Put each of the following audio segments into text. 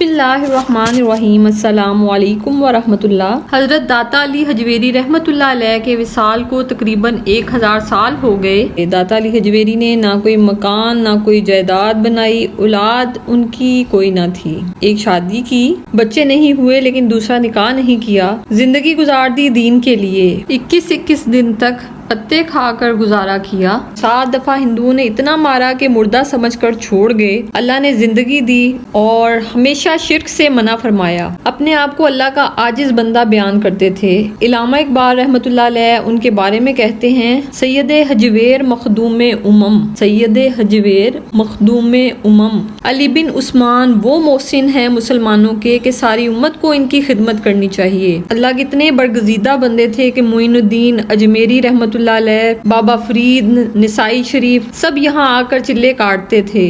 بسم اللہ الرحمن الرحیم۔ السلام علیکم ورحمۃ اللہ۔ حضرت داتا علی حجویری رحمۃ اللہ علیہ کے وصال کو تقریباً 1000 سال ہو گئے۔ داتا علی حجویری نے نہ کوئی مکان نہ کوئی جائیداد بنائی، اولاد ان کی کوئی نہ تھی۔ ایک شادی کی، بچے نہیں ہوئے لیکن دوسرا نکاح نہیں کیا، زندگی گزار دی دین کے لیے۔ 21 دن تک پتے کھا کر گزارا کیا۔ 7 دفعہ ہندوؤں نے اتنا مارا کہ مردہ سمجھ کر چھوڑ گئے۔ اللہ نے زندگی دی اور ہمیشہ شرک سے منع فرمایا۔ اپنے آپ کو اللہ کا عاجز بندہ بیان کرتے تھے۔ علامہ اقبال رحمۃ اللہ علیہ ان کے بارے میں کہتے ہیں، سید حجویر مخدوم امم، سید حجویر مخدوم امم۔ علی بن عثمان وہ محسن ہیں مسلمانوں کے کہ ساری امت کو ان کی خدمت کرنی چاہیے۔ اللہ کے اتنے برگزیدہ بندے تھے کہ معین الدین اجمیری رحمۃ اللہ علیہ، بابا فرید، نسائی شریف سب یہاں آ کر چلے کاٹتے تھے۔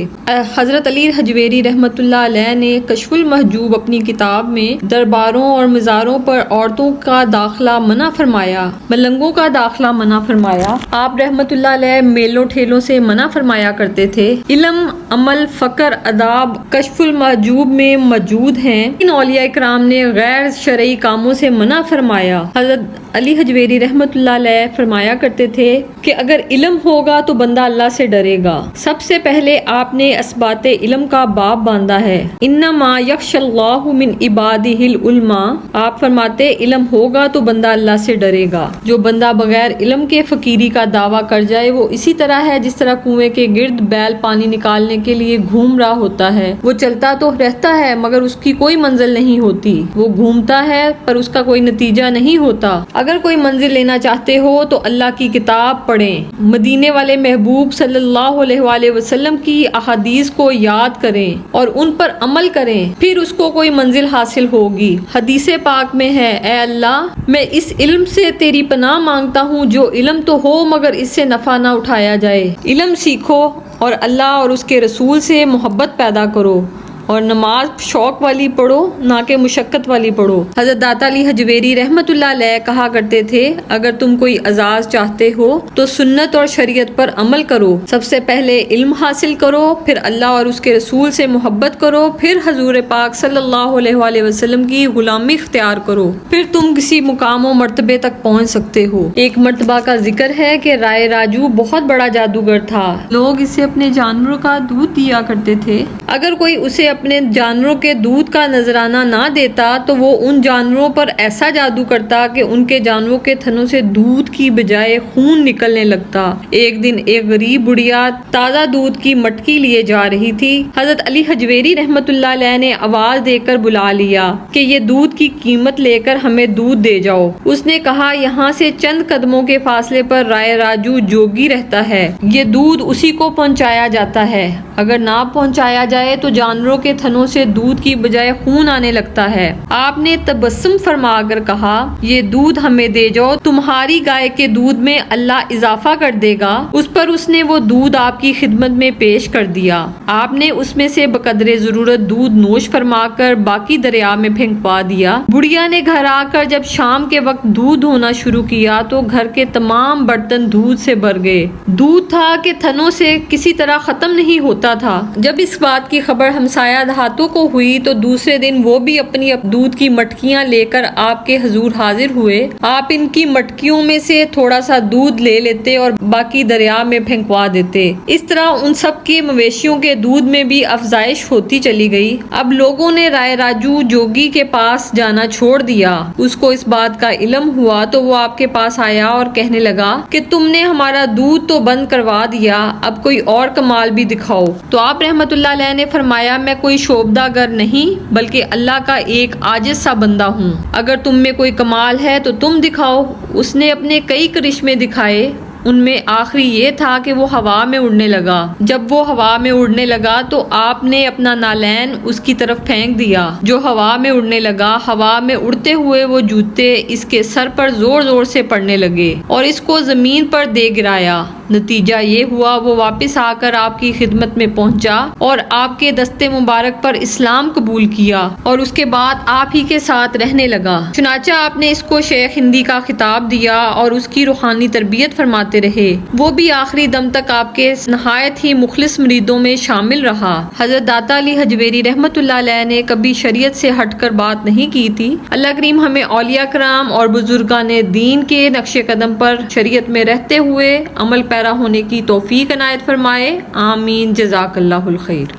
حضرت علی حجویری رحمۃ اللہ علیہ نے کشف المحجوب اپنی کتاب میں درباروں اور مزاروں پر عورتوں کا داخلہ منع فرمایا، ملنگوں کا داخلہ منع فرمایا۔ آپ رحمۃ اللہ علیہ میلوں ٹھیلوں سے منع فرمایا کرتے تھے۔ علم، عمل، فقر، آداب کشف المحجوب میں موجود ہیں۔ ان اولیاء اکرام نے غیر شرعی کاموں سے منع فرمایا۔ حضرت علی حجویری رحمۃ اللہ علیہ فرمایا کرتے تھے کہ اگر علم ہوگا تو بندہ اللہ سے ڈرے گا۔ سب سے پہلے آپ نے اسبات علم کا باب باندھا ہے۔ انما یخشی اللہ من عبادہ العلماء۔ آپ فرماتے علم ہوگا تو بندہ اللہ سے ڈرے گا۔ جو بندہ بغیر علم کے فقیری کا دعویٰ کر جائے وہ اسی طرح ہے جس طرح کنویں کے گرد بیل پانی نکالنے کے لیے گھوم رہا ہوتا ہے۔ وہ چلتا تو رہتا ہے مگر اس کی کوئی منزل نہیں ہوتی۔ وہ گھومتا ہے پر اس کا کوئی نتیجہ نہیں ہوتا۔ اگر کوئی منزل لینا چاہتے ہو تو اللہ کی کتاب پڑھیں، مدینے والے محبوب صلی اللہ علیہ وآلہ وسلم کی احادیث کو یاد کریں اور ان پر عمل کریں، پھر اس کو کوئی منزل حاصل ہوگی۔ حدیث پاک میں ہے، اے اللہ میں اس علم سے تیری پناہ مانگتا ہوں جو علم تو ہو مگر اس سے نفع نہ اٹھایا جائے۔ علم سیکھو اور اللہ اور اس کے رسول سے محبت پیدا کرو اور نماز شوق والی پڑھو نہ کہ مشقت والی پڑھو۔ حضرت داتا علی حجویری رحمۃ اللہ علیہ کہا کرتے تھے، اگر تم کوئی اعزاز چاہتے ہو تو سنت اور شریعت پر عمل کرو۔ سب سے پہلے علم حاصل کرو، پھر اللہ اور اس کے رسول سے محبت کرو، پھر حضور پاک صلی اللہ علیہ وآلہ وسلم کی غلامی اختیار کرو، پھر تم کسی مقام و مرتبے تک پہنچ سکتے ہو۔ ایک مرتبہ کا ذکر ہے کہ رائے راجو بہت بڑا جادوگر تھا۔ لوگ اسے اپنے جانوروں کا دودھ دیا کرتے تھے۔ اگر کوئی اسے اپنے جانوروں کے دودھ کا نذرانہ نہ دیتا تو وہ ان جانوروں پر ایسا جادو کرتا کہ ان کے جانوروں کے تھنوں سے دودھ کی بجائے خون نکلنے لگتا۔ ایک دن ایک غریب بڑھیا تازہ دودھ کی مٹکی لیے جا رہی تھی۔ حضرت علی حجویری رحمۃ اللہ علیہ نے آواز دے کر بلا لیا کہ یہ دودھ کی قیمت لے کر ہمیں دودھ دے جاؤ۔ اس نے کہا، یہاں سے چند قدموں کے فاصلے پر رائے راجو جوگی رہتا ہے، یہ دودھ اسی کو پہنچایا جاتا ہے۔ اگر نہ پہنچایا جائے تو جانوروں کے تھنوں سے دودھ کی بجائے خون آنے لگتا ہے۔ آپ نے تبسم فرما کر کہا، یہ دودھ ہمیں دے جاؤ، تمہاری گائے کے دودھ میں اللہ اضافہ کر دے گا۔ اس پر اس نے وہ دودھ آپ کی خدمت میں پیش کر دیا۔ آپ نے اس میں سے بقدر ضرورت دودھ نوش فرما کر باقی دریا میں پھینکوا دیا۔ بڑھیا نے گھر آ کر جب شام کے وقت دودھ دھونا شروع کیا تو گھر کے تمام برتن دودھ سے بھر گئے۔ دودھ تھا کہ تھنوں سے کسی طرح ختم نہیں ہوتا تھا۔ جب اس بات کی خبر ہمسایہ دہاتوں کو ہوئی تو دوسرے دن وہ بھی اپنی دودھ کی مٹکیاں لے کر آپ کے حضور حاضر ہوئے۔ آپ ان کی مٹکیوں میں سے تھوڑا سا دودھ لے لیتے اور باقی دریا میں پھینکوا دیتے۔ اس طرح ان سب کے مویشیوں کے دودھ میں بھی افزائش ہوتی چلی گئی۔ اب لوگوں نے رائے راجو جوگی کے پاس جانا چھوڑ دیا۔ اس کو اس بات کا علم ہوا تو وہ آپ کے پاس آیا اور کہنے لگا کہ تم نے ہمارا دودھ تو بند کروا دیا، اب کوئی اور کمال بھی دکھاؤ۔ تو آپ رحمۃ اللہ علیہ نے فرمایا، میں کوئی شوبدہ گر نہیں بلکہ اللہ کا ایک عاجز سا بندہ ہوں۔ اگر تم میں کوئی کمال ہے تو تم دکھاؤ۔ اس نے اپنے کئی کرشمے دکھائے، ان میں آخری یہ تھا کہ وہ ہوا میں اڑنے لگا۔ جب وہ ہوا میں اڑنے لگا تو آپ نے اپنا نالین اس کی طرف پھینک دیا جو ہوا میں اڑنے لگا۔ ہوا میں اڑتے ہوئے وہ جوتے اس کے سر پر زور زور سے پڑنے لگے اور اس کو زمین پر دے گرایا۔ نتیجہ یہ ہوا وہ واپس آ کر آپ کی خدمت میں پہنچا اور آپ کے دستے مبارک پر اسلام قبول کیا اور اس کے بعد آپ ہی کے ساتھ رہنے لگا۔ چنانچہ آپ نے اس کو شیخ ہندی کا خطاب دیا اور اس کی روحانی تربیت فرماتے رہے۔ وہ بھی آخری دم تک آپ کے نہایت ہی مخلص مریدوں میں شامل رہا۔ حضرت داتا علی حجویری رحمۃ اللہ علیہ نے کبھی شریعت سے ہٹ کر بات نہیں کی تھی۔ اللہ کریم ہمیں اولیاء کرام اور بزرگان دین کے نقش قدم پر شریعت میں رہتے ہوئے عمل پیرا ہونے کی توفیق عنایت فرمائے۔ آمین۔ جزاک اللہ الخیر۔